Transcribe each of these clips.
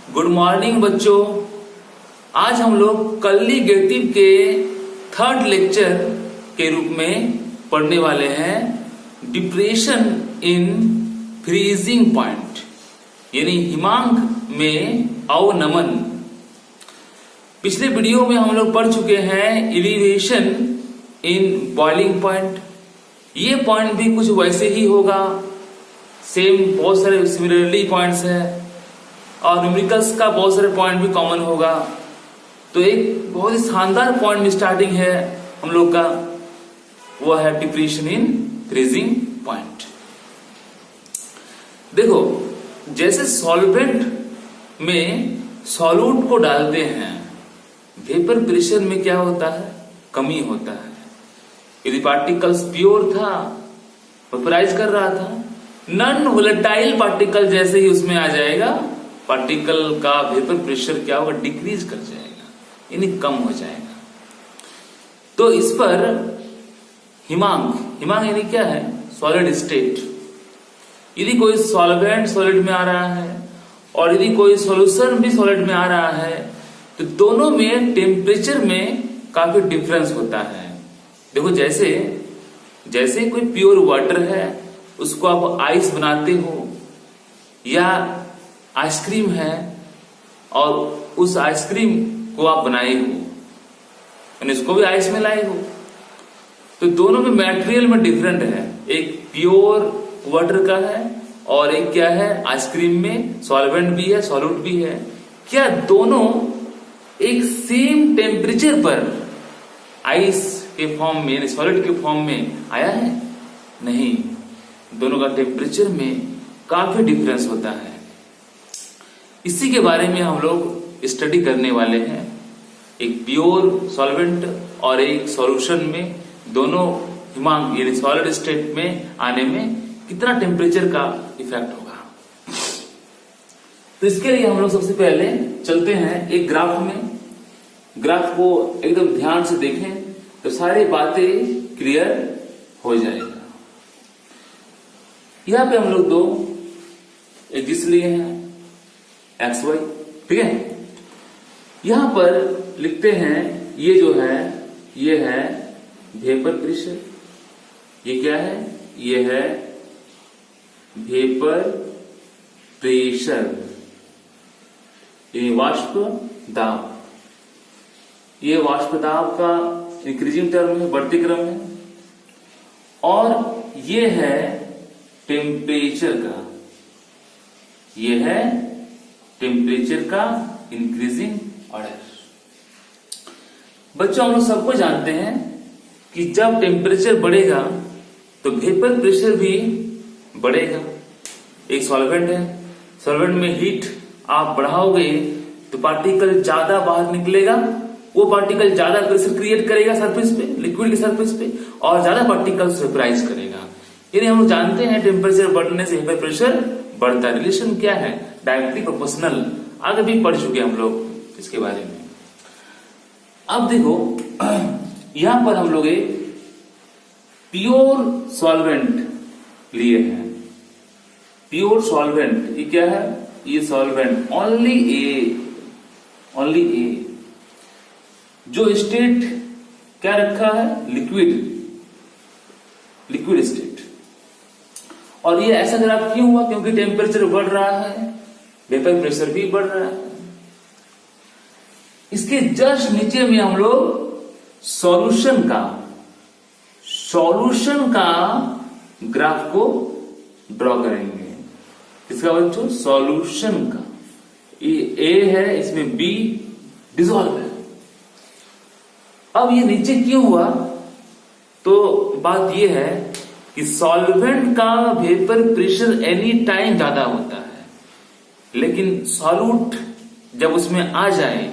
Good morning बच्चों। आज हम लोग कॉलिगेटिव के थर्ड लेक्चर के रूप में पढ़ने वाले हैं डिप्रेशन इन फ्रीजिंग पॉइंट, यानी हिमांक में अवनमन। पिछले वीडियो में हम लोग पढ़ चुके हैं एलिवेशन इन बॉइलिंग पॉइंट। ये पॉइंट भी कुछ वैसे ही होगा, सेम बहुत सारे सिमिलरली पॉइंट्स हैं और न्यूमेरिकल्स का बहुत सारे पॉइंट भी कॉमन होगा। तो एक बहुत ही शानदार पॉइंट में स्टार्टिंग है हम लोग का, वो है डिप्रेशन इन फ्रीजिंग पॉइंट। देखो, जैसे सॉल्वेंट में सॉल्यूट को डालते हैं, वेपर प्रेशर में क्या होता है, कमी होता है। यदि पार्टिकल्स प्योर था, वेपराइज कर रहा था, नॉन वोलेटाइल पार्टिकल जैसे ही उसमें आ जाएगा, पार्टिकल का वेपर प्रेशर क्या होगा, डिक्रीज कर जाएगा, यानी कम हो जाएगा। तो इस पर हिमांक यानी क्या है, सॉलिड स्टेट। यदि कोई सॉल्वेंट सॉलिड में आ रहा है और यदि कोई सॉल्यूशन भी सॉलिड में आ रहा है, तो दोनों में टेम्परेचर में काफी डिफरेंस होता है। देखो, जैसे कोई प्योर वाटर है, उसको आप आइस बनाते हो, या आइसक्रीम है और उस आइसक्रीम को आप बनाए हो, यानी इसको भी आइस में लाए हो, तो दोनों में मटेरियल में डिफरेंट है। एक प्योर वाटर का है और एक क्या है, आइसक्रीम में सॉल्वेंट भी है, सॉल्यूट भी है। क्या दोनों एक सेम टेम्परेचर पर आइस के फॉर्म में, सॉलिड के फॉर्म में आया है? नहीं, दोनों का टेम्परेचर में काफी डिफरेंस होता है। इसी के बारे में हम लोग स्टडी करने वाले हैं। एक प्योर सॉल्वेंट और एक सॉल्यूशन में दोनों हिमांक यानी सॉलिड स्टेट में आने में कितना टेम्परेचर का इफेक्ट होगा। तो इसके लिए हम लोग सबसे पहले चलते हैं एक ग्राफ में। ग्राफ को एकदम ध्यान से देखें तो सारी बातें क्लियर हो जाएगा। यहां पे हम लोग दो एक्सिस लिए हैं, एक्स वाई, ठीक है। यहां पर लिखते हैं, ये जो है ये है वेपर प्रेशर, ये क्या है, ये है वेपर प्रेशर, ये वाष्प दाब। ये वाष्प दाब का इंक्रीजिंग टर्म है, बढ़ते क्रम है। और ये है टेम्परेचर का, ये है टेम्परेचर का इंक्रीजिंग ऑर्डर। बच्चों, हम लोग सबको जानते हैं कि जब टेम्परेचर बढ़ेगा तो वेपर प्रेशर भी बढ़ेगा। एक सॉल्वेंट है, सॉल्वेंट में हीट आप बढ़ाओगे तो पार्टिकल ज्यादा बाहर निकलेगा, वो पार्टिकल ज्यादा प्रेशर क्रिएट करेगा सरफेस पे, लिक्विड के सरफेस पे, और ज्यादा पार्टिकल्स वेपराइज करेगा। यानी हम लोग जानते हैं टेम्परेचर बढ़ने से वेपर प्रेशर बढ़ता है। रिलेशन क्या है, डायरेक्टली प्रोपोर्शनल। आगे भी पढ़ चुके हम लोग इसके बारे में। अब देखो, यहां पर हम लोग एक प्योर सॉल्वेंट लिए हैं। प्योर सॉल्वेंट, ये क्या है, ये सॉल्वेंट ओनली ए, जो स्टेट क्या रखा है, लिक्विड स्टेट। और ये ऐसा ग्राफ क्यों हुआ, क्योंकि टेम्परेचर बढ़ रहा है, वेपर प्रेशर भी बढ़ रहा है। इसके जस्ट नीचे में हम लोग सॉल्यूशन का ग्राफ को ड्रॉ करेंगे। इसका बच्चों सॉल्यूशन का, ये ए है, इसमें बी डिसॉल्व है। अब ये नीचे क्यों हुआ, तो बात ये है कि सॉल्वेंट का वेपर प्रेशर एनी टाइम ज्यादा होता है, लेकिन सॉल्यूट जब उसमें आ जाए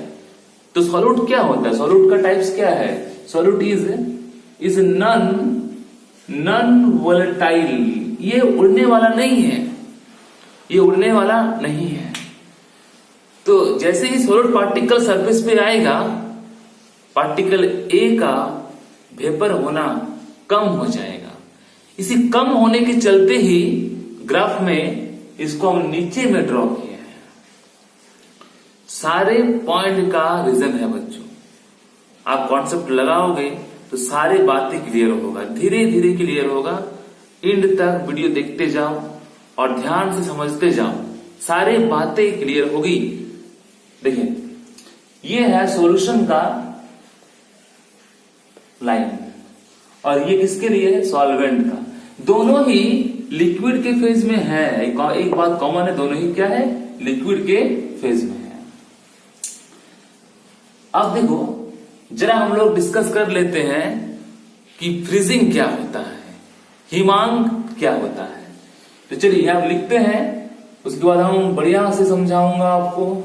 तो सॉल्यूट क्या होता है, सॉल्यूट का टाइप्स क्या है, सॉल्यूट इज नॉन वोलेटाइल। ये उड़ने वाला नहीं है, ये उड़ने वाला नहीं है। तो जैसे ही सॉलिड पार्टिकल सरफेस पे आएगा, पार्टिकल ए का वेपर होना कम हो जाएगा। इसी कम होने के चलते ही ग्राफ में इसको हम नीचे में ड्रॉ किए हैं। सारे पॉइंट का रीजन है बच्चों। आप कॉन्सेप्ट लगाओगे तो सारी बातें क्लियर होगा, धीरे धीरे क्लियर होगा। एंड तक वीडियो देखते जाओ और ध्यान से समझते जाओ, सारी बातें क्लियर होगी। देखिए, ये है सॉल्यूशन का लाइन और ये किसके लिए है? सॉल्वेंट का। दोनों ही लिक्विड के फेज में है। एक बात कॉमन है, दोनों ही क्या है? लिक्विड के फेज में है। अब देखो, जरा हम लोग डिस्कस कर लेते हैं कि फ्रीजिंग क्या होता है, हिमांक क्या होता है। तो चलिए यहां लिखते हैं, उसके बाद हम बढ़िया से समझाऊंगा आपको।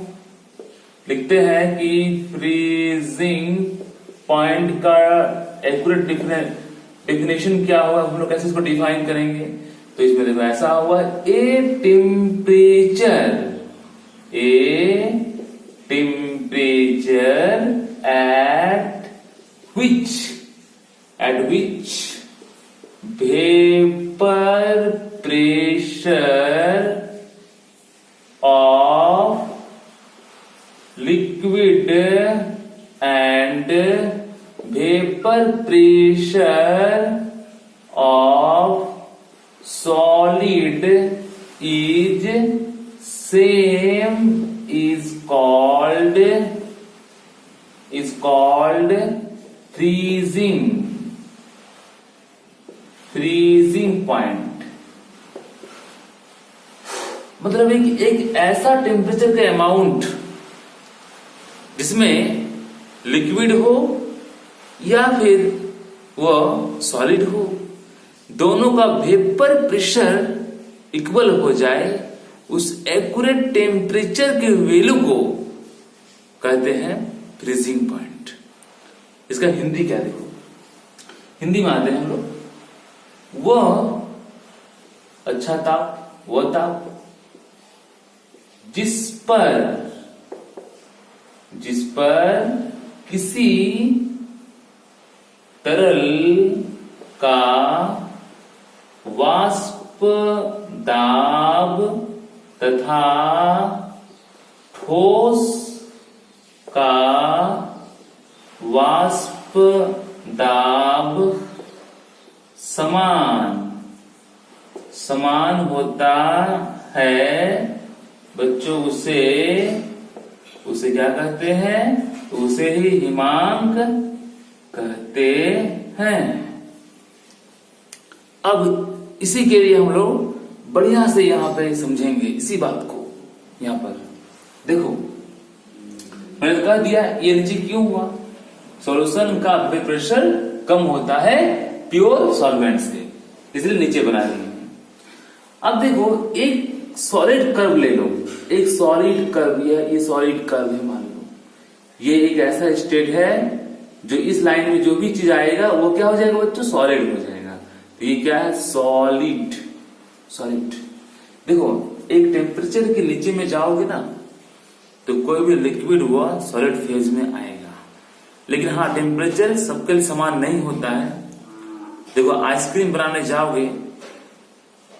लिखते हैं कि फ्रीजिंग पॉइंट का एक्यूरेट डेफिनेशन क्या होगा, हम लोग कैसे इसको डिफाइन करेंगे। तो इसमें देखो ऐसा हुआ, a temperature at which vapor pressure of liquid and vapor pressure of solid is same is called freezing point। मतलब एक ऐसा टेम्परेचर का अमाउंट जिसमें लिक्विड हो या फिर वो सॉलिड हो, दोनों का वेपर प्रेशर इक्वल हो जाए, उस एक्यूरेट टेम्परेचर के वैल्यू को कहते हैं फ्रीजिंग पॉइंट। इसका हिंदी क्या, देखो हिंदी में आते हैं हम लोग, वह अच्छा ताप, वह ताप जिस पर किसी तरल का वाष्प दाब तथा ठोस का वाष्प दाब समान होता है बच्चों, उसे क्या कहते हैं? उसे ही हिमांक कहते हैं। अब इसी के लिए हम लोग बढ़िया से यहां पे समझेंगे इसी बात को। यहां पर देखो, मैंने कह दिया ये नीचे क्यों हुआ? सॉल्यूशन का वेपर प्रेशर कम होता है प्योर सॉल्वेंट से, इसलिए नीचे बना दिए। अब देखो, एक सॉलिड कर्व ले लो, एक सॉलिड कर्व, ये सॉलिड कर्व है मान लो। ये एक ऐसा स्टेट है जो इस लाइन में जो भी चीज आएगा वो क्या हो जाएगा बच्चों? सॉलिड हो जाएगा। तो ये क्या है? सॉलिड। देखो, एक टेम्परेचर के नीचे में जाओगे ना तो कोई भी लिक्विड हुआ सॉलिड फेज में आएगा। लेकिन हाँ, टेम्परेचर सबके लिए समान नहीं होता है। देखो, आइसक्रीम बनाने जाओगे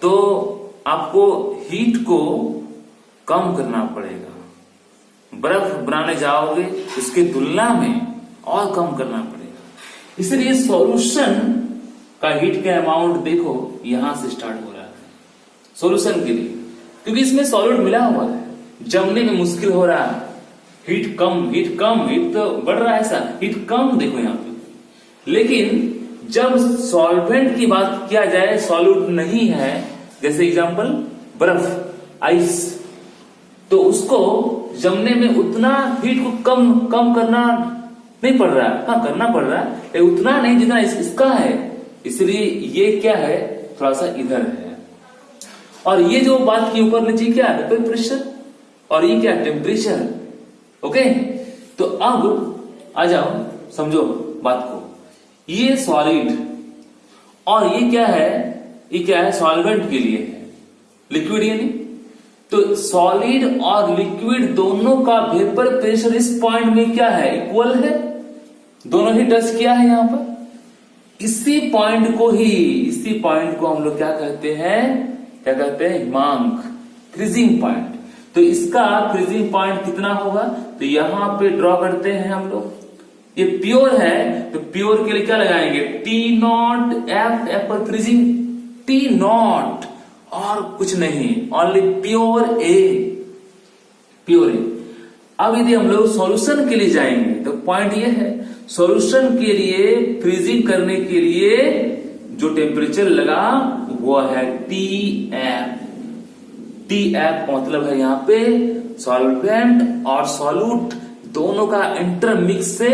तो आपको हीट को कम करना पड़ेगा। बर्फ बनाने जाओगे उसके तुलना में और कम करना पड़ेगा। इसलिए सॉल्यूशन का हीट का अमाउंट देखो यहां से स्टार्ट हो रहा है सॉल्यूशन के लिए, क्योंकि इसमें सॉलिड मिला हुआ है, जमने में मुश्किल हो रहा है। हीट कम, हीट तो बढ़ रहा है, ऐसा हीट कम देखो यहां पे। लेकिन जब सॉल्वेंट की बात किया जाए, सॉल्यूट नहीं है, जैसे एग्जांपल बर्फ, आइस, तो उसको जमने में उतना हीट को कम करना नहीं पड़ रहा है। हाँ, करना पड़ रहा है, उतना नहीं जितना इसका है। इसलिए ये क्या है? थोड़ा सा इधर है। और ये जो बात की ऊपर नीचे क्या है? वेपर प्रेशर, और ये क्या? टेम्परेचर। ओके, तो अब आ जाओ, समझो बात को। ये सॉलिड और ये क्या है? ये क्या है? सॉल्वेंट के लिए है, लिक्विड यानी। तो सॉलिड और लिक्विड दोनों का वेपर प्रेशर इस पॉइंट में क्या है? इक्वल है। दोनों ही टच किया है यहां पर। इसी पॉइंट को हम लोग क्या कहते हैं? हिमांक, फ्रीजिंग पॉइंट। तो इसका फ्रीजिंग पॉइंट कितना होगा, तो यहां पे ड्रॉ करते हैं हम लोग। ये प्योर है तो प्योर के लिए क्या लगाएंगे, T0 एफ पर फ्रीजिंग T0 और कुछ नहीं, ओनली प्योर ए, प्योर ए। अब यदि हम लोग सॉल्यूशन के लिए जाएंगे तो पॉइंट ये है, सॉल्यूशन के लिए फ्रीजिंग करने के लिए जो टेम्परेचर लगा वो है TF। TF मतलब है यहाँ पे सॉल्वेंट और सॉल्यूट दोनों का इंटरमिक्स से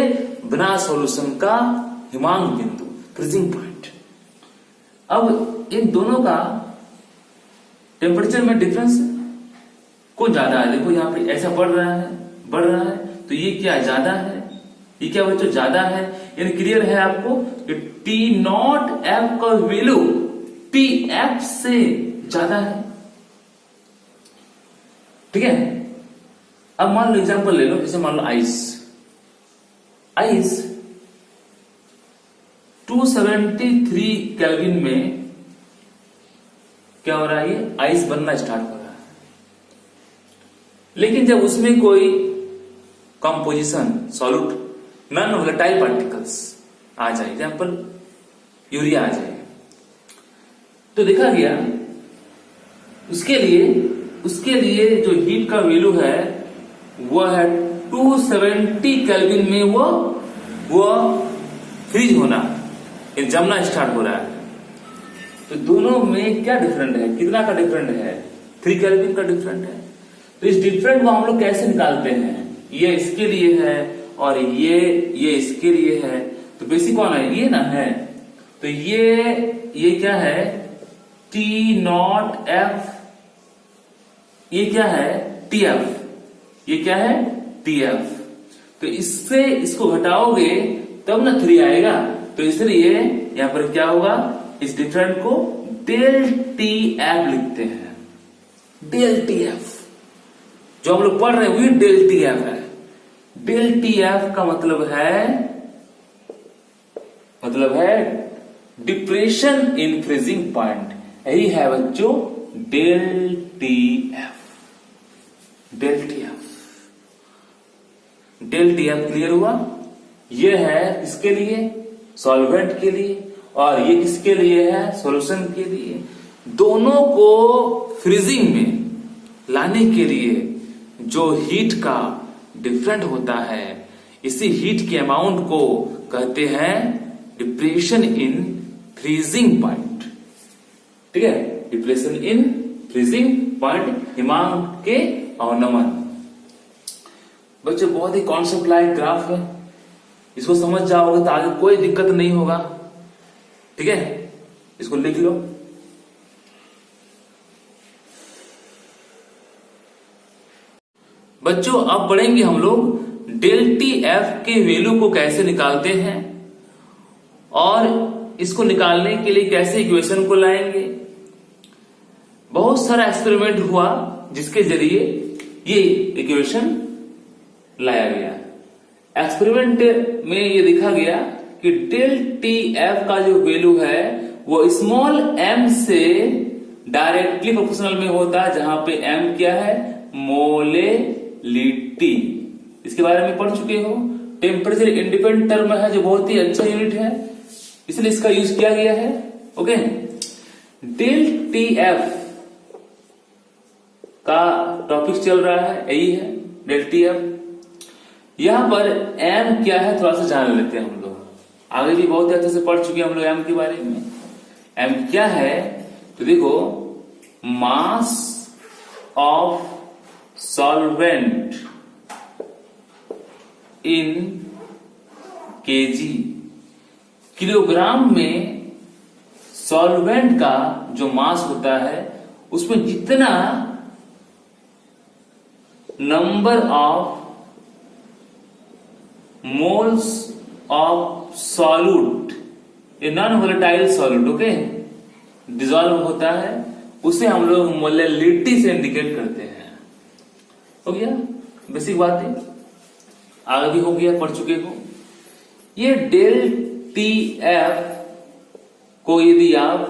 बना सॉल्यूशन का हिमांक बिंदु, फ्रीजिंग पॉइंट। अब इन दोनों का टेम्परेचर में डिफरेंस कौन ज्यादा है, देखो यहाँ पे ऐसा बढ़ रहा है तो ये क्या ज्यादा है, ये क्या बच्चों ज्यादा है, यानी क्लियर है आपको कि T0 F का वैल्यू TF से ज्यादा है। ठीक है, अब मान लो एग्जांपल ले लो, जैसे मान लो आइस 273 केल्विन में क्या हो रहा है, ये आइस बनना स्टार्ट हो रहा है। लेकिन जब उसमें कोई composition solute non volatile particles आ जाए, एग्जांपल यूरिया आ जाए, तो देखा गया उसके लिए जो हीट का वैल्यू है वो है 270 केल्विन में वो फ्रीज होना, जमना स्टार्ट हो रहा है। तो दोनों में क्या डिफरेंट है, कितना का डिफरेंट है, 3 केल्विन का डिफरेंट है। तो इस डिफरेंट को हम लोग कैसे निकालते हैं, ये इसके लिए है और ये इसके लिए है, तो बेसिक कौन है, ये ना है। तो ये क्या है T0 F, ये क्या है TF, ये क्या है TF। तो इससे इसको घटाओगे तब ना 3 आएगा, तो इसलिए यहां पर क्या होगा, इस डिफरेंट को डेल TF लिखते हैं। डेल TF जो हम लोग पढ़ रहे हैं वही डेल TF है। डेल TF का मतलब है डिप्रेशन इन फ्रीजिंग पॉइंट, यही है बच्चों del TF। Del TF clear हुआ। ये है इसके लिए सॉल्वेंट के लिए और ये किसके लिए है, सॉल्यूशन के लिए। दोनों को फ्रीजिंग में लाने के लिए जो हीट का डिफरेंट होता है, इसी हीट के अमाउंट को कहते हैं डिप्रेशन इन फ्रीजिंग पॉइंट। ठीक है, डिप्रेशन इन फ्रीजिंग पॉइंट, हिमांक के अवनमन। बच्चों बहुत ही कॉन्सेप्ट लाइक ग्राफ है, इसको समझ जाओगे तो आगे कोई दिक्कत नहीं होगा। ठीक है, इसको लिख लो। बच्चों अब पढ़ेंगे हम लोग डेल TF के वैल्यू को कैसे निकालते हैं और इसको निकालने के लिए कैसे इक्वेशन को लाएंगे। बहुत सारा एक्सपेरिमेंट हुआ जिसके जरिए ये इक्वेशन लाया गया। एक्सपेरिमेंट में ये देखा गया कि डेल TF का जो वैल्यू है वो स्मॉल m से डायरेक्टली प्रोपोर्शनल में होता है, जहां पे m क्या है, मोलेलिटी। इसके बारे में पढ़ चुके हो। टेम्परेचर इंडिपेंडेंट टर्म है जो बहुत ही अच्छा यूनिट है, इसलिए इसका यूज किया गया है। ओके, डेल TF का टॉपिक चल रहा है, यही है डेल TF। यहां पर m क्या है थोड़ा सा जान लेते हैं हम लोग, आगे भी बहुत अच्छे से पढ़ चुके हैं हम लोग m के बारे में। m क्या है तो देखो, mass of solvent in kg, kilogram में सॉल्वेंट का जो मास होता है उसमें जितना number of moles of solute, ये non volatile solute, okay, dissolve होता है, उसे हम लोग मोलेलिटी से इंडिकेट करते हैं। हो गया बेसिक बात है, आगे भी हो गया, पढ़ चुके हो। ये डेल TF को यदि आप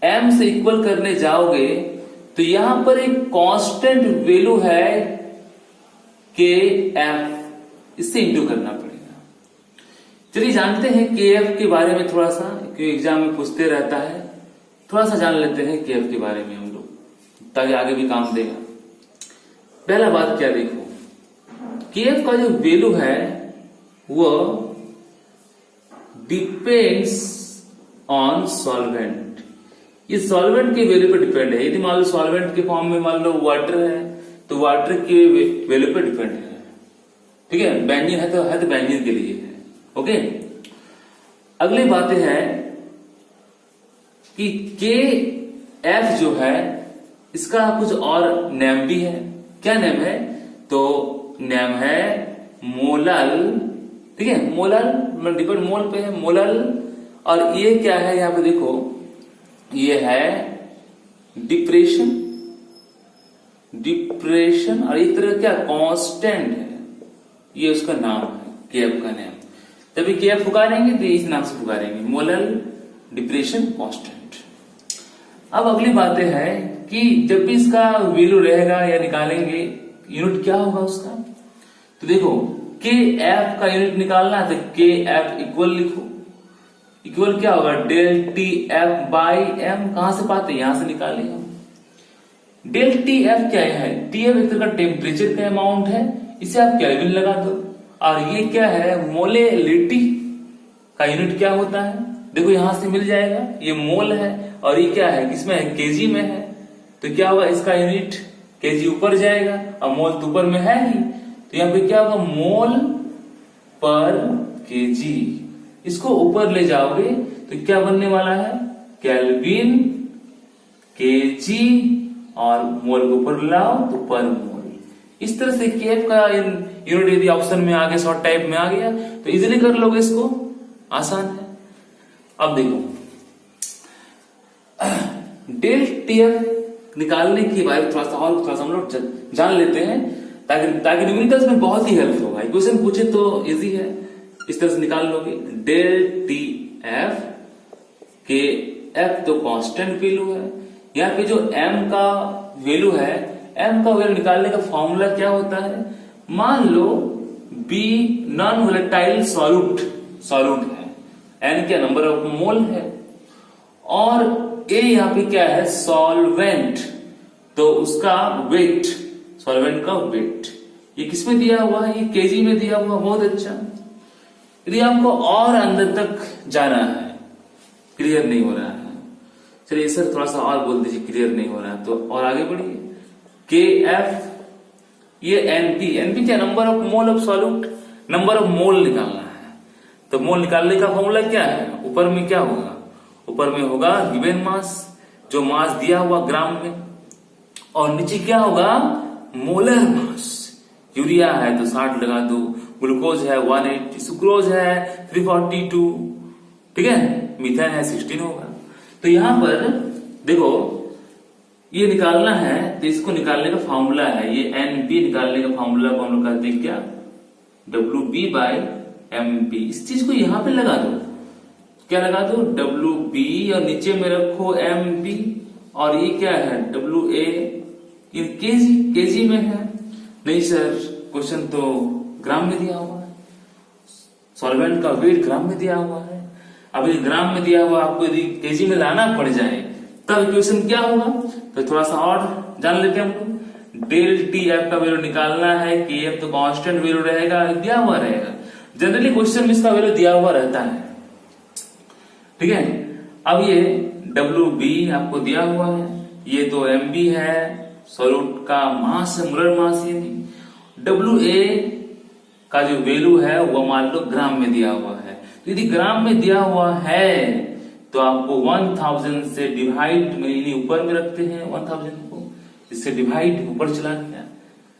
m से इक्वल करने जाओगे तो यहां पर एक कांस्टेंट वैल्यू है के एफ, इससे इंटू करना पड़ेगा। चलिए जानते हैं के एफ के बारे में थोड़ा सा, क्योंकि एग्जाम में पूछते रहता है, थोड़ा सा जान लेते हैं के एफ के बारे में हम लोग, ताकि आगे भी काम देगा। पहला बात क्या देखो, के एफ का जो वैल्यू है वो डिपेंड्स ऑन सॉल्वेंट। ये सॉल्वेंट के वैल्यू पर डिपेंड है। यदि मान लो सॉल्वेंट के फॉर्म में मान लो वाटर है, तो वाटर के वैल्यू पर डिपेंड है। ठीक है, बेंजीन है तो बेंजीन के लिए है। ओके, अगली बात है कि के एफ जो है इसका कुछ और नेम भी है। क्या नेम है? तो नेम है मोलल। ठीक है, मोलल डिपेंड मोल पे है, मोलल। और ये क्या है यहां पे देखो, ये है डिप्रेशन, डिप्रेशन। और एक तरह क्या कांस्टेंट है, ये उसका नाम है, के एफ का नाम। तभी के एफ पुकारेंगे तो इस नाम से पुकारेंगे, मोलल डिप्रेशन कांस्टेंट। अब अगली बात है कि जब भी इसका वैल्यू रहेगा या निकालेंगे, यूनिट क्या होगा उसका। तो देखो के एफ का यूनिट निकालना है तो के एफ इक्वल लिखो। इक्वल क्या होगा? Del T F by M. कहां से पाते हैं? यहां से निकाले हम। डेल टी एफ क्या है? टी एफ एक तरह का टेम्परेचर का अमाउंट है, इसे आप केल्विन लगा दो। और ये क्या है? मोलेलिटी का यूनिट क्या होता है? देखो यहां से मिल जाएगा, ये मोल है और ये क्या है? किसमें है? केजी में है। तो क्या होगा? इसका यूनिट केजी ऊपर जाएगा और मोल तो ऊपर में है ही, तो यहां पे क्या होगा? मोल पर केजी। इसको ऊपर ले जाओगे तो क्या बनने वाला है? केल्विन, केजी, और मोल को ऊपर लाओ तो पर मोल। इस तरह से केएफ का यूनिट यदि ऑप्शन में आ गया, शॉर्ट टाइप में आ गया, तो इजीली कर लोगे इसको, आसान है। अब देखो डेल टीएफ निकालने के बारे में थोड़ा सा हम लोग जान लेते हैं, ताकि न्यूमेरिकल्स में बहुत ही हेल्प होगा। क्वेश्चन पूछे तो इजी है, इस तरह से निकाल लोगे। डेल टी एफ के एफ तो कांस्टेंट वैल्यू है, यहाँ पे जो एम का वैल्यू है, एम का वैल्यू निकालने का फॉर्मूला क्या होता है? मान लो बी नॉन वोलेटाइल सॉल्यूट है, एन क्या? नंबर ऑफ मोल है, और ए यहाँ पे क्या है? सॉल्वेंट, तो उसका वेट, सॉल्वेंट का वेट। ये किसमें दिया हुआ है? ये केजी में दिया हुआ। बहुत अच्छा। यदि आपको और अंदर तक जाना है, क्लियर नहीं हो रहा है, चलिए सर थोड़ा सा और बोल दीजिए क्लियर नहीं हो रहा है, तो और आगे बढ़िए। के एफ, ये एनपी क्या? Number of mole of solute, number of mole निकालना है। तो मोल निकालने का फॉर्मूला क्या है? ऊपर में क्या होगा? ऊपर में होगा गिवन मास, जो मास दिया हुआ ग्राम में, और नीचे क्या होगा? Molar mass. यूरिया है तो 60 लगा दो, ग्लूकोज है 180, सुक्रोज है 342, ठीक है, मीथेन है 16 होगा। तो यहां पर देखो ये निकालना है, तो इसको निकालने का फॉर्मूला है, ये एनपी निकालने का फॉर्मूला को हम लोग कहते हैं क्या? WB by MP। इस चीज को यहां पे लगा दो, क्या लगा दो? WB, और नीचे में रखो MP, और ये क्या है? WA। ये केजी में है। नहीं सर, क्वेश्चन तो ग्राम में दिया हुआ है, सॉल्वेंट का वेट ग्राम में दिया हुआ है। अब ये ग्राम में दिया हुआ, आपको यदि केजी में लाना पड़ जाए तब इक्वेशन क्या होगा? तो थोड़ा सा और जान लेते हैं हम लोग। डेल टी एफ का वैल्यू निकालना है, के एफ तो कांस्टेंट वैल्यू रहेगा, दिया हुआ रहेगा। जनरली क्वेश्चन में इसका वैल्यू दिया हुआ रहता है, ठीक है। अब ये WB आपको दिया हुआ है, ये तो MB है, सॉल्यूट का मास है, मोलर मास। ये WA का जो वैल्यू है वो मान लो ग्राम में दिया हुआ है। तो यदि ग्राम में दिया हुआ है तो आपको 1000 से डिवाइड में ऊपर में रखते हैं 1000 को, इससे डिवाइड ऊपर चला गया।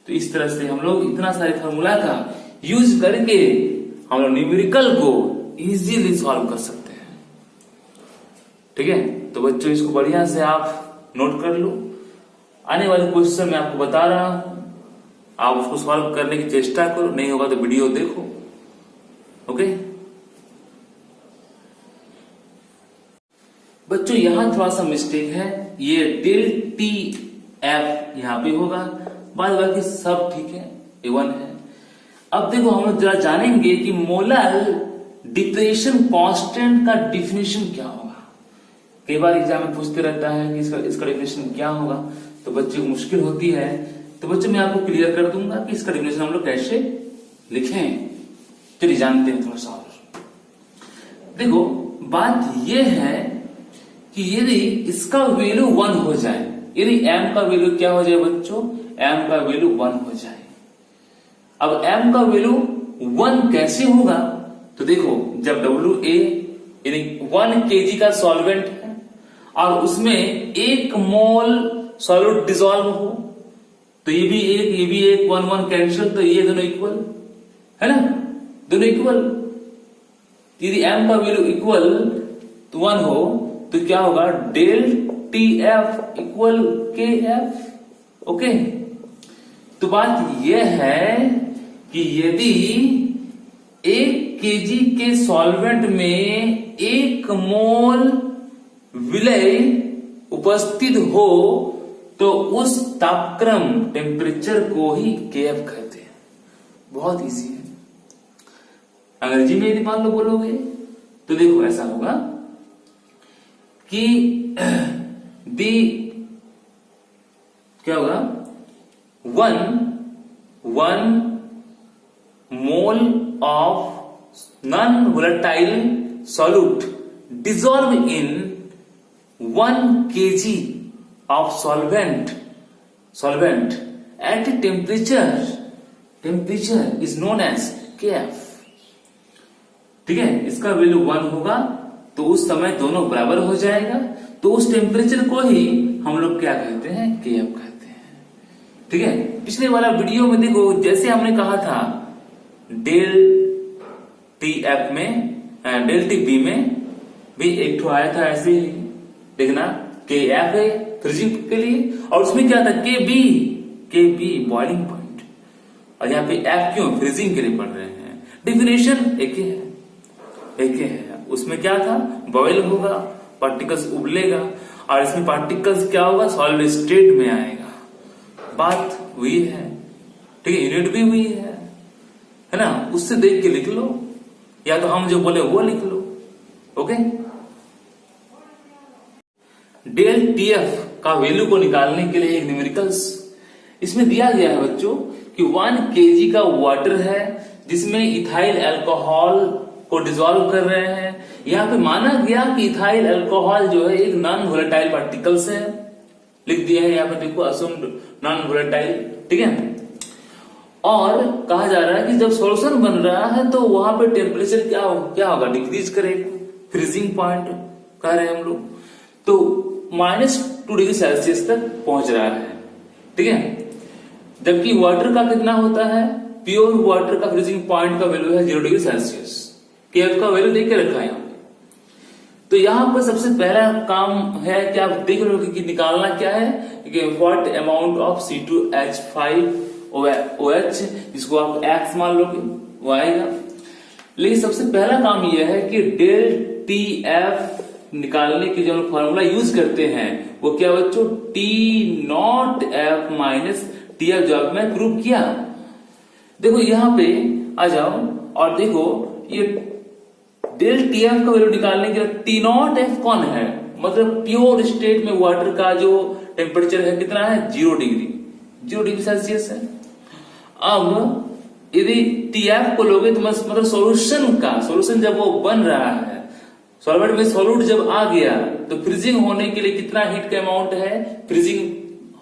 तो इस तरह से हम लोग इतना सारे फॉर्मूला का यूज करके हम लोग न्यूमेरिकल को इजीली सॉल्व कर सकते हैं, ठीक है। तो बच्चों इसको बढ़िया से आप नोट कर लो। आने वाले क्वेश्चन मैं आपको बता रहा हूं, आप उसको सॉल्व करने की चेष्टा करो, नहीं होगा तो वीडियो देखो, ओके। बच्चों यहां थोड़ा सा मिस्टेक है, ये डेल टी एफ यहाँ पे होगा, बाद बाकी सब ठीक है, A1 है। अब देखो हम लोग जरा जानेंगे कि मोलर डिप्रेशन कांस्टेंट का डिफिनेशन क्या होगा। कई बार एग्जाम में पूछते रहता है कि इसका डिफिनेशन क्या होगा, तो बच्चे को मुश्किल होती है। तो बच्चों मैं आपको क्लियर कर दूंगा कि इसका डिफिनेशन हम लोग कैसे लिखें। चलिए जानते हैं थोड़ा सा और। देखो बात यह है कि यदि इसका वैल्यू 1 हो जाए, यदि m का वैल्यू क्या हो जाए बच्चों, m का वैल्यू 1 हो जाए। अब m का वैल्यू 1 कैसे होगा, तो देखो जब WA यानी 1 kg का सॉल्वेंट है और उसमें 1 मोल सॉल्यूट डिसॉल्व हो, तो ये भी एक 1 कैंसिल, तो ये दोनों इक्वल है ना, दोनों इक्वल। यदि m का वैल्यू इक्वल 1 हो तो क्या होगा, del TF equal KF। Okay, तो बात यह है कि यदि 1 kg के सॉल्वेंट में 1 मोल विलय उपस्थित हो तो उस तापक्रम टेम्परेचर को ही KF कहते हैं। बहुत इजी है। अंग्रेजी में यदि मान लो बोलोगे तो देखो ऐसा होगा कि दी क्या होगा, 1 mole of non volatile solute dissolve in 1 kg of solvent at a temperature is known as KF। ठीक है, इसका वैल्यू 1 होगा तो उस समय दोनों बराबर हो जाएगा, तो उस टेम्परेचर को ही हम लोग क्या कहते हैं, KF कहते हैं। ठीक है, पिछले वाला वीडियो में देखो जैसे हमने कहा था डेल TF में डेल TB में भी एक ठो आया था ऐसे ही, देखना KF है फ्रीजिंग के लिए, और उसमें क्या था KB बॉइलिंग पॉइंट, और यहाँ पे F क्यों, फ्रीजिंग के लिए पढ़ रहे हैं। डिफिनेशन एक ही है। उसमें क्या था, बॉयल होगा, पार्टिकल्स उबलेगा, और इसमें पार्टिकल्स क्या होगा, सॉलिड स्टेट में आएगा। बात हुई है, ठीक है, यूनिट भी हुई है ना। उससे देख के लिख लो, या तो हम जो बोले वो लिख लो। ओके, डेल TF का वैल्यू को निकालने के लिए एक न्यूमेरिकल्स इसमें दिया गया है बच्चों कि 1 kg का वाटर है जिसमें इथाइल अल्कोहल को डिसॉल्व कर रहे हैं। यहाँ पे माना गया कि इथाइल अल्कोहल जो है एक नॉन वोलेटाइल पार्टिकल्स है, लिख दिया है यहाँ पे देखो, असुम्ड नॉन वोलेटाइल। ठीक है, और कहा जा रहा है कि जब सॉल्यूशन बन रहा है तो वहां पे टेम्परेचर क्या होगा, डिक्रीज करेगा, फ्रीजिंग पॉइंट कह रहे हैं हम लोग, तो -2 डिग्री सेल्सियस तक पहुंच रहा है। ठीक है, जबकि वाटर का कितना होता है, प्योर वाटर का फ्रीजिंग पॉइंट का वैल्यू है 0 डिग्री सेल्सियस। KF का वैल्यू देख के रखा है यहाँ पे। तो यहाँ पर सबसे पहला काम है कि आप देख लो कि निकालना क्या है, कि व्हाट अमाउंट ऑफ C2H5OH, जिसको आप X मान लोगे वो आएगा। लेकिन सबसे पहला काम यह है कि डेल TF निकालने के जो हम फॉर्मूला यूज करते हैं वो क्या बच्चों, T0F माइनस TF, जो अब मैं प्रूव किया। देखो यहाँ पे आ जाओ और देखो ये डेल TF का वैल्यू निकालने के लिए T0F कौन है, मतलब प्योर स्टेट में वाटर का जो टेम्परेचर है कितना है, 0 डिग्री सेल्सियस है। अब यदि TF को लोगे तो मतलब सॉल्यूशन जब वो बन रहा है, सॉल्वेंट में सॉल्यूट जब आ गया तो फ्रीजिंग होने के लिए कितना हीट का अमाउंट है, फ्रीजिंग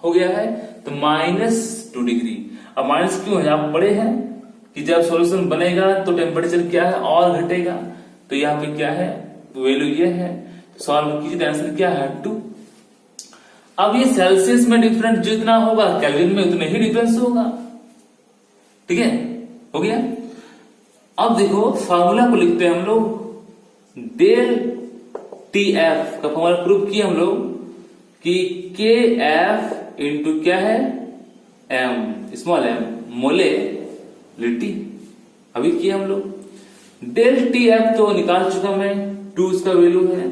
हो गया है तो -2 डिग्री। अब माइनस क्यों है, आप पढ़े हैं कि जब सॉल्यूशन बनेगा तो टेम्परेचर क्या है, और घटेगा, तो यहाँ पे क्या है, वैल्यू ये है, सॉल्व कीजिए, आंसर क्या है 2। अब ये सेल्सियस में डिफरेंस जितना होगा केल्विन में उतने ही डिफरेंस होगा। ठीक है, हो गया। अब देखो फार्मूला को लिखते हैं हम लोग, डेल TF का फॉर्मूला प्रूव किए हम लोग कि KF इंटू क्या है, M, स्मॉल m, मोलेलिटी, अभी किए हम लोग। डेल TF तो निकाल चुका मैं, 2 इसका वैल्यू है।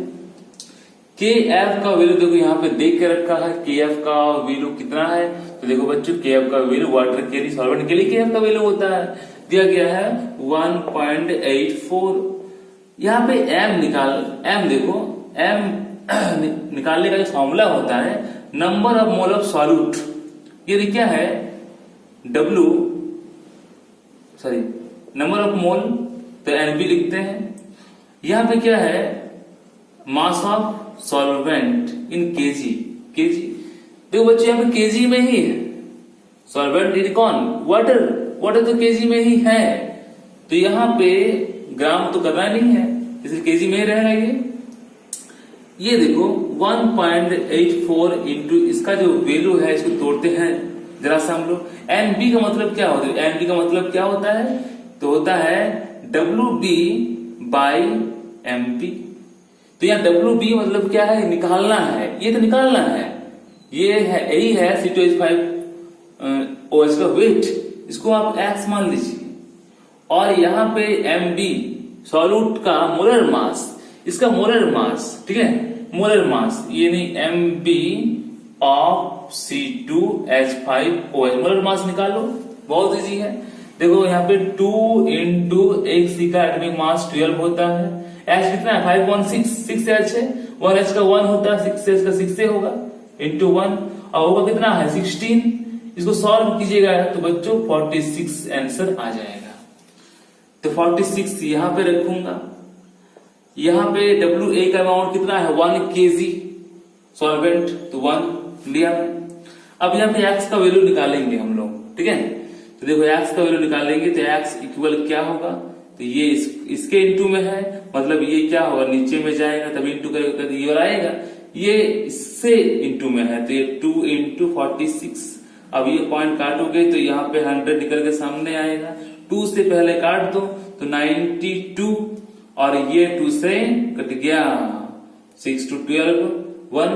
के एफ का वैल्यू देखो यहाँ पे देख के रखा है, के एफ का वैल्यू कितना है। तो देखो बच्चों के एफ का वैल्यू वाटर के लिए, सॉल्वेंट के लिए के एफ का वैल्यू होता है, दिया गया है 1.84। यहाँ पे एम देखो एम निकालने का जो फॉर्मूला होता है number of mole of solute, ये क्या है नंबर ऑफ मोल, तो एनबी लिखते हैं। यहाँ पे क्या है मास ऑफ सॉल्वेंट इन केजी, देखो बच्चे यहाँ पे केजी में ही है, सॉल्वेंट इन कौन वाटर तो केजी में ही है, तो यहाँ पे ग्राम तो करना नहीं है, इसलिए केजी में ही रहेगा। ये देखो 1.84 इंटू इसका जो वैल्यू है इसको तोड़ते हैं जरा सा हम लोग। एनबी का मतलब क्या होता है, एनबी का मतलब क्या होता है, तो होता है WB बाई MP। तो यहाँ WB मतलब क्या है, निकालना है, ये तो निकालना है, ये है यही है C2H5OH का वेट, इसको आप X मान लीजिए। और यहाँ पे MB सॉल्यूट का मोलर मास, इसका मोलर मास, ठीक है, मोलर मास ये नहीं MB of C2H5OH, molar mass निकालो, बहुत इजी है। देखो यहाँ पे 2 इंटू एक सी का एटॉमिक मास 12 होता है, H कितना है 516, 6H है, 1H का 1 होता है, 6H का 6 से होगा इंटू 1, और होगा कितना है 16। इसको सॉल्व कीजिएगा तो बच्चों 46 आंसर आ जाएगा। तो 46 यहाँ पे रखूंगा। यहाँ पे WA का अमाउंट कितना है 1 kg सॉल्वेंट, तो 1 लिया। अब यहाँ पे X का वैल्यू निकालेंगे हम लोग, ठीक है। तो देखो X का वैल्यू निकालेंगे तो X इक्वल क्या होगा, तो ये इसके इंटू में है, मतलब ये क्या होगा नीचे में जाएगा तभी इंटू करेगा तो ये आएगा, ये इससे इंटू में है तो ये 2 इंटू 46। अब ये पॉइंट काटोगे तो यहाँ पे 100 निकल के सामने आएगा, 2 से पहले काट दो तो 92, और ये 2 से कट गया, 6 to 12 1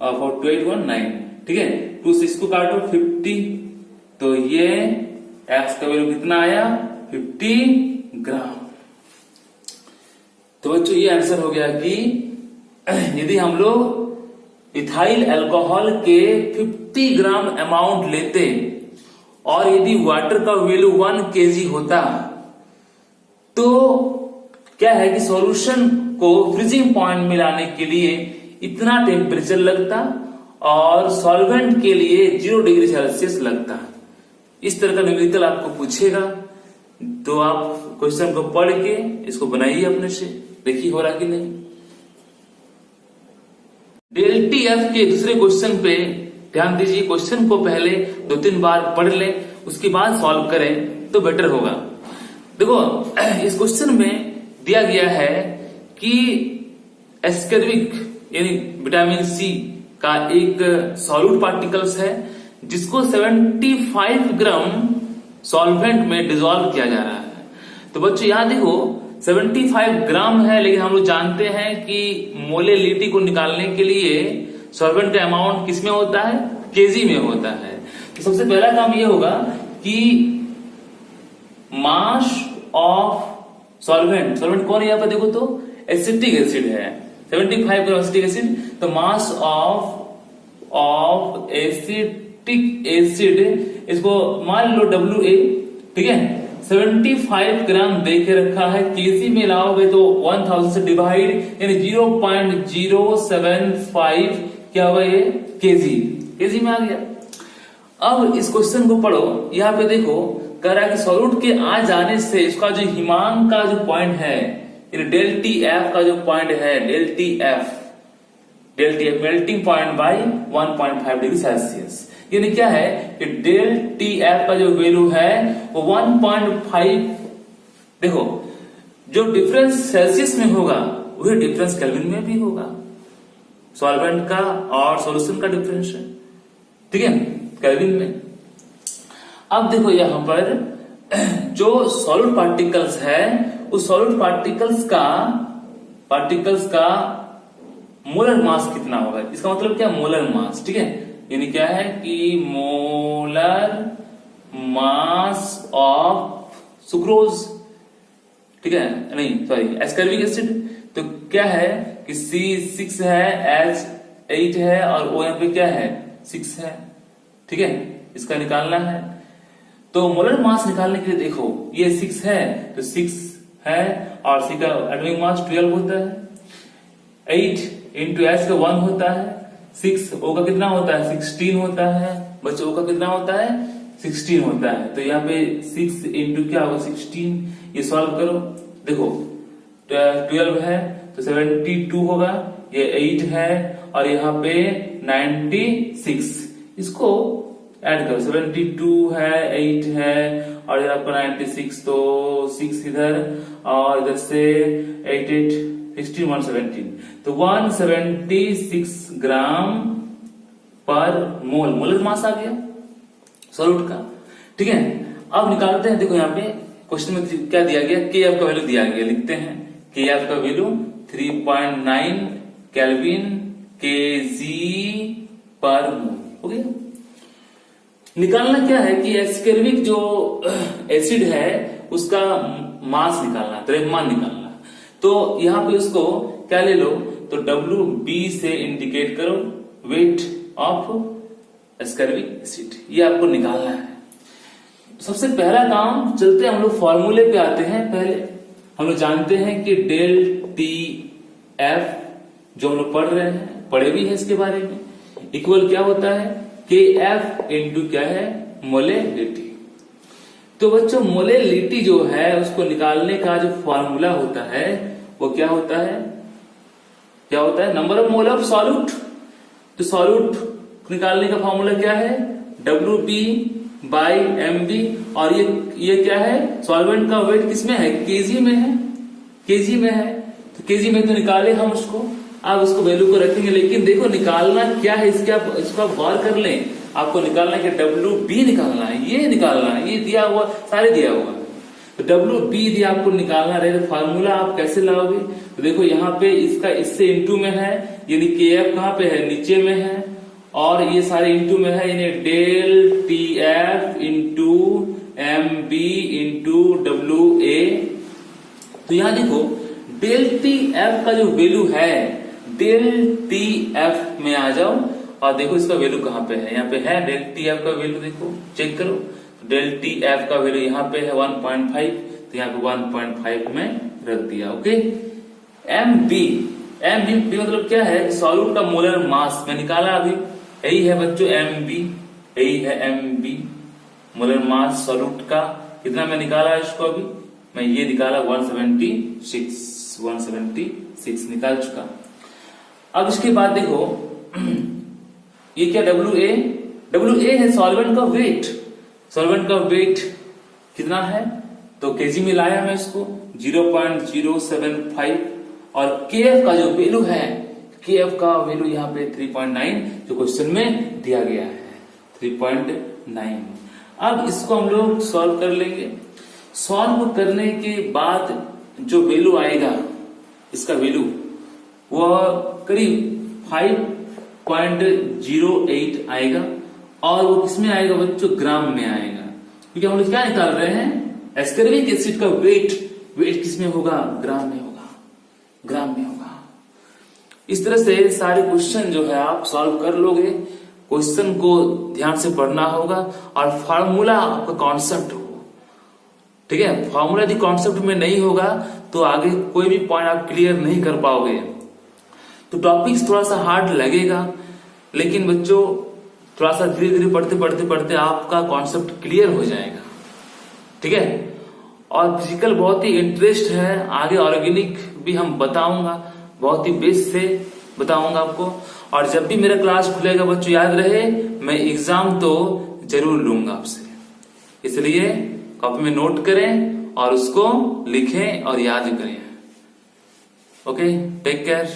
और 4 to 8 1 9, ठीक है। 2 से इसको काटो 50, तो ये X का वैल्यू कितना आया 50 ग्राम। तो बच्चों ये आंसर हो गया कि यदि हम लोग इथाइल अल्कोहल के 50 ग्राम अमाउंट लेते और यदि वाटर का वैल्यू 1 kg होता तो क्या है कि सॉल्यूशन को फ्रीजिंग पॉइंट में लाने के लिए इतना टेम्परेचर लगता और सॉल्वेंट के लिए 0 डिग्री सेल्सियस लगता। इस तरह का न्यूमेरिकल आपको पूछेगा तो आप क्वेश्चन को पढ़ के इसको बनाइए अपने से, देखिए हो रहा कि नहीं। ΔTF के दूसरे क्वेश्चन पे ध्यान दीजिए, क्वेश्चन को पहले 2-3 बार पढ़ ले उसके बाद सॉल्व करें तो बेटर होगा। देखो इस क्वेश्चन में दिया गया है कि एस्कर्बिक यानी विटामिन सी का एक सॉल्यूट पार्टिकल्स है जिसको 75 ग्राम सॉल्वेंट में डिसॉल्व किया जा रहा है। तो बच्चों यहाँ देखो 75 ग्राम है, लेकिन हम लोग जानते हैं कि मोलेलिटी को निकालने के लिए सॉल्वेंट का अमाउंट किस में होता है, केजी में होता है। तो सबसे पहला काम ये होगा कि मास ऑफ सॉल्वेंट कौन है यहाँ पर देखो तो एसिटिक एसिड है, 75 ग्राम एसिटिक एसिड, तो मास ऑफ एसिटिक एसिड इसको मान लो WA, ठीक है। 75 ग्राम दे के रखा है, केजी में लाओगे तो 1000 से डिवाइड यानी 0.075 क्या होगा ये केजी में आ गया। अब इस क्वेश्चन को पढ़ो, यहाँ पे देखो कह रहा है कि सॉल्यूट के आ जाने से इसका जो हिमांक का जो पॉइंट है ΔTF का जो पॉइंट है ΔTF melting point by 1.5 degree Celsius, यानी क्या है कि ΔTF का जो वैल्यू है वो 1.5। देखो जो डिफरेंस सेल्सियस में होगा वही डिफरेंस केल्विन में भी होगा, सॉल्वेंट का और सॉल्यूशन का डिफरेंस है, ठीक है, केल्विन में। अब देखो यहां पर जो सॉल्यूट पार्टिकल्स है उस सॉल्यूट पार्टिकल्स का मोलर मास कितना होगा, इसका मतलब क्या मोलर मास, ठीक है, यानी क्या है कि मोलर मास ऑफ सुक्रोज, ठीक है, नहीं सॉरी एस्कर्बिक एसिड, तो क्या है कि C6 है, H8 है और O यहाँ पे क्या है 6 है। ठीक है, इसका निकालना है। तो मोलर मास निकालने के लिए देखो ये 6 है तो 6 है और C का एटॉमिक मास 12 होता है। 8 इंटू H का 1 होता है। 6 O का कितना होता है 16 होता है। बच्चों O का कितना होता है 16 होता है। तो यहाँ पे 6 इंटू क्या होगा 16, ये सॉल्व करो। देखो 12 है तो 72 होगा, ये 8 है और यहाँ पे 96, इसको ऐड करो। 72 है, 8 है और यहाँ पर 96, तो 6 इधर और इधर से 8 8 16 117, तो 176 ग्राम पर मोल मोलर मास आ गया सॉल्यूट का। ठीक है, अब निकालते हैं। देखो यहाँ पे क्वेश्चन में क्या दिया गया, के एफ का वैल्यू दिया गया, लिखते हैं के एफ का वैल्यू 3.9 केल्विन केजी पर मोल हो गया। निकालना क्या है कि एस्केर्विक जो एसिड है उसका मास निकालना, द्रव्यमान निकालना। तो यहाँ पे उसको क्या ले लो, तो WB से इंडिकेट करो, वेट ऑफ एस्केर्विक एसिड, ये आपको निकालना है। सबसे पहला काम, चलते हम लोग फॉर्मूले पे आते हैं। पहले हम लोग जानते हैं कि डेल टी एफ जो हम लोग पढ़ रहे हैं, पढ़े भी है इसके बारे में, इक्वल क्या होता है के एफ इंटू क्या है मोलेलिटी। तो बच्चों मोलेलिटी जो है उसको निकालने का जो फॉर्मूला होता है वो क्या होता है, क्या होता है number of mole of solute. तो सॉल्यूट निकालने का फॉर्मूला क्या है WB बाई MB, और ये क्या है सॉल्वेंट का वेट किसमें है केजी में है, केजी में है। तो केजी में तो निकाले हम उसको, आप उसको वैल्यू को रखेंगे। लेकिन देखो निकालना क्या है इसको आप गौर कर लें, आपको निकालना है कि WB निकालना है, ये निकालना है, ये दिया हुआ सारे दिया हुआ। तो WB दिया आपको निकालना रहे, तो फार्मूला आप कैसे लाओगे। तो देखो यहाँ पे इसका इससे इंटू में है, यानी KF कहाँ पे है नीचे में है, और ये सारे इंटू में है, यानी del TF into MB into WA। तो यहाँ देखो डेल TF का जो वैल्यू है, डेल TF में आ जाओ और देखो इसका वैल्यू कहाँ पे है, यहाँ पे है डेल TF का वैल्यू, देखो चेक करो। डेल TF का वैल्यू यहाँ पे है 1.5, तो यहाँ पे 1.5 में रख दिया। ओके, MB मतलब क्या है सॉल्यूट का मोलर मास में निकाला अभी, यही है बच्चों MB, यही है MB मोलर मास सॉल्यूट का। कितना मैं निकाला इसको, अभी मैं ये निकाला 176 निकाल चुका। अब इसके बाद देखो ये क्या WA है सॉल्वेंट का वेट, सॉल्वेंट का वेट कितना है, तो केजी में लाया मैं इसको 0.075, और KF का जो वैल्यू है, KF का वैल्यू यहाँ पे 3.9 जो क्वेश्चन में दिया गया है 3.9। अब इसको हम लोग सॉल्व कर लेंगे। सॉल्व करने के बाद जो वैल्यू आएगा, इसका वैल्यू वो करीब 5.08 आएगा, और वो किसमें आएगा बच्चों ग्राम में आएगा, क्योंकि हम लोग क्या निकाल रहे हैं एस्केर्विक एसिड का वेट किसमें होगा ग्राम में होगा, ग्राम में होगा। इस तरह से सारे क्वेश्चन जो है आप सॉल्व कर लोगे। क्वेश्चन को ध्यान से पढ़ना होगा और फार्मूला आपका कॉन्सेप्ट हो, ठीक है। फार्मूला यदि कॉन्सेप्ट में नहीं होगा तो आगे कोई भी पॉइंट आप क्लियर नहीं कर पाओगे। तो टॉपिक्स थोड़ा सा हार्ड लगेगा, लेकिन बच्चों थोड़ा सा धीरे धीरे पढ़ते आपका कॉन्सेप्ट क्लियर हो जाएगा, ठीक है। और फिजिकल बहुत ही इंटरेस्ट है, आगे ऑर्गेनिक भी हम बताऊंगा, बहुत ही बेस से बताऊंगा आपको। और जब भी मेरा क्लास खुलेगा बच्चों याद रहे मैं एग्जाम तो जरूर लूंगा आपसे, इसलिए कॉपी में नोट करें और उसको लिखें और याद करें। Okay, take care.